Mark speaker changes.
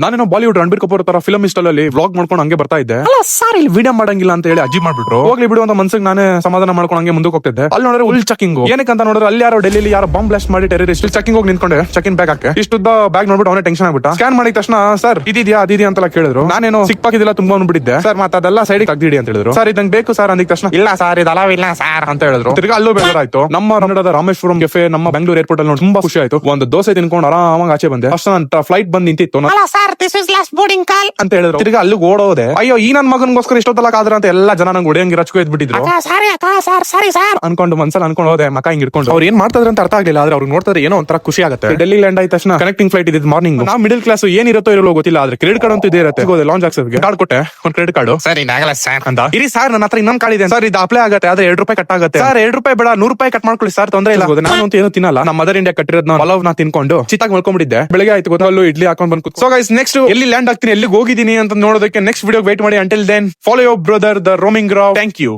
Speaker 1: ನಾನೇನೋ ಬಾಲಿವುಡ್ ರಣಬೀರ್ ಕಪೂರ್ ತರ ಫಿಲಮ್ ಅಲ್ಲಿ ವ್ಲಾಗ್ ಮಾಡ್ಕೊಂಡು ಹಂಗೆ ಬರ್ತಾ ಇದ್ದೆ. ಅಲ್ಲ ಸರ್ ಇಲ್ಲಿ ವಿಡಿಯೋ ಮಾಡಂಗಿಲ್ಲ ಅಂತ ಹೇಳಿ ಅಜ್ಜಿ ಮಾಡ್ಬಿಟ್ರು. ಹೋಗ್ಲಿ ಬಿಡು ಅಂತ ಮನ್ಸಿಗೆ ನಾನೇ ಸಮಾಧಾನ ಮಾಡ್ಕೊಂಡು ಹಂಗೆ ಮುಂದಕ್ಕೆ ಹೋಗ್ತಿದ್ದೆ. ಅಲ್ಲಿ ನೋಡಿದ್ರೆ ಉಲ್ ಚೆಕಿಂಗ್ ಏನಕ್ಕೆ ಅಂತ ನೋಡಿದ್ರೆ ಅಲ್ಲಿ ಯಾರೋ ಡೆಲ್ಲಿ ಯಾರೋ ಬಾಂಬ್ ಬ್ಲಾಸ್ಟ್ ಮಾಡಿ ಟೆರರಿಸ್ಟ್ ಚೆಕಿಂಗ್ ಹೋಗಿ ನಿಂತ್ಕೊಂಡೆ. ಚೆಕ್ ಇನ್ ಬ್ಯಾಗ್ ಹಾಕಿ ಇಷ್ಟುದ್ದ ಬ್ಯಾಗ್ ನೋಡ್ಬಿಟ್ಟು ಅವನೇ ಟೆನ್ಷನ್ ಆಗ್ಬಿಟ್ಟ. ಸ್ಕ್ಯಾನ್ ಮಾಡಿದ ತಕ್ಷಣ ಸರ್ ಇದಿದ್ಯಾ ಅದಿದ್ಯಾ ಅಂತೆಲ್ಲ ಕೇಳಿದ್ರು. ನಾನೇನೋ ಸಿಕ್ಪಾಕಿದಿಲ್ಲ ತುಂಬಾ ಅಂದ್ಬಿಟ್ಟಿದ್ದೆ. ಸರ್ ಮತ್ತೆ ಅದೆಲ್ಲ ಸೈಡಿಗೆ ತೆಗ್ದಿಡಿ ಅಂತ ಹೇಳಿದ್ರು. ಸರ್ ಇದಂಗ್ ಬೇಕು ಸರ್ ಅಂದಿದ ತಕ್ಷಣ ಇಲ್ಲ ಸರ್ ಇದು ಅಲಾವ್ ಇಲ್ಲ ಸರ್ ಅಂತ ಹೇಳಿದ್ರು. ತಿರ್ಗಾ ಅಲ್ಲೂ ಬೇಜಾರಾಯ್ತು. ನಮ್ಮ ಕನ್ನಡದ ರಾಮೇಶ್ವರಂ ಕೆಫೆ ನಮ್ಮ ಬೆಂಗಳೂರು ಏರ್ಪೋರ್ಟ್ ಅಲ್ಲಿ ನೋಡಿ ತುಂಬಾ ಖುಷಿ ಆಯ್ತು. ಒಂದು ದೋಸೆ ತಿನ್ಕೊಂಡು ಆರಾಮಾಗಿ ಆಚೆ ಬಂದೆ. ಅಷ್ಟ ಅಂತ ಫ್ಲೈಟ್ ಬಂದ್ ನಿಂತಿತ್ತು. Sir this is last boarding call ಅಂತ ಹೇಳಿದ್ರು. ತಿರ್ಗಾ ಅಲ್ಲಿ ಓಡೋದೆ. ಅಯ್ಯೋ ಈ ನನ್ ಮಗನ್ಗೋಸ್ಕರ ಇಷ್ಟೊತ್ತಲ್ಲ ಕಾದ್ರ ಅಂತ ಎಲ್ಲ ಜನ ನಂಗೆ ಹೊಡೆಯಂಗಿ ರಚ್ಕೊ ಎದ್ಬಿಟ್ಟಿದ್ರು. ಸಾರಿ ಸರ್ ಅನ್ಕೊಂಡು ಮನ್ಸಲ್ಲಿ ಅನ್ಕೊಂಡು ಹೋದೆ. ಮಕ ಹಿಂಗ್ ಇಟ್ಕೊಂಡು ಅವ್ರು ಏನ್ ಮಾಡ್ತಾರೆ ಅಂತ ಅರ್ಥ ಆಗ್ಲಿಲ್ಲ. ಆದ್ರೆ ಅವ್ರಿಗೆ ನೋಡ್ತಾರೆ ಏನೋ ಒಂಥರ ಖುಷಿ ಆಗುತ್ತೆ. ಡೆಲ್ಲಿ ಲ್ಯಾಂಡ್ ಆಯ್ತ ತಕ್ಷಣ ಕನೆಕ್ಟಿಂಗ್ ಫ್ಲೈಟ್ ಇದ್ ಮಾರ್ನಿಂಗ್. ನಾವು ಮಿಡಲ್ ಕ್ಲಾಸ್ ಏನಿರುತ್ತೋ ಇರಲ್ಲ ಗೊತ್ತಿಲ್ಲ. ಆದ್ರೆ ಕ್ರೆಡಿಟ್ ಕಾರ್ಡ್ ಅಂತೂ ಇದೇ ಇರುತ್ತೆ. ಲಾಂಚ್ ಆಗ್ಸೋದಕ್ಕೆ ಕಾರ್ಡ್ ಕೊಟ್ಟೆ. ಒಂದು ಕ್ರೆಡಿಟ್ ಕಾರ್ಡ್ ಸರ್ ಇದಾಗಲ್ಲ ಸರ್ ಅಂತ. ಇರಿ ಸರ್ ನನ್ನ ಹತ್ರ ಇನ್ನೊಂದು ಕಾರ್ಡ್ ಇದೆ ಸರ್ ಇದು ಅಪ್ಲೈ ಆಗುತ್ತೆ. ಆದ್ರೆ ₹2 ಕಟ್ ಆಗುತ್ತೆ ಸರ್. ₹2 ಬೇಡ ₹100 ಕಟ್ ಮಾಡ್ಕೊಳ್ಳಿ ಸರ್ ತೊಂದ್ರೆ ಇಲ್ಲ. ನಾನು ಅಂತ ಏನು ತಿನ್ನಲ್ಲ. ನಮ್ಮ ಮದರ್ ಇಂಡಿಯಾ ಕಟ್ಟಿರೋದ್ ಪಲಾವ್ ನ ತಿನ್ಕೊಂಡು ಚಿತ್ತಾಗಿ ಮಲ್ಕೊಂಡ್ಬಿಟ್ಟಿದ್ದೆ. ಬೆಳಗ್ಗೆ ಆಯ್ತು ಗೊತ್ತಲ್ಲೂ ಇಡ್ಲಿ ಹಾಕೊಂಡ್ ಬಂದ್ ಕೂತು. ಸೊ ಗೈಸ್ ನೆಕ್ಸ್ಟ್ ಎಲ್ಲಿ ಲ್ಯಾಂಡ್ ಆಗ್ತೀನಿ ಎಲ್ಲಿಗೆ ಹೋಗಿದ್ದೀನಿ ಅಂತ ನೋಡೋದಕ್ಕೆ ನೆಕ್ಸ್ಟ್ ವಿಡಿಯೋ ವೇಟ್ ಮಾಡಿ. Until then follow your brother the roaming Rao. Thank you.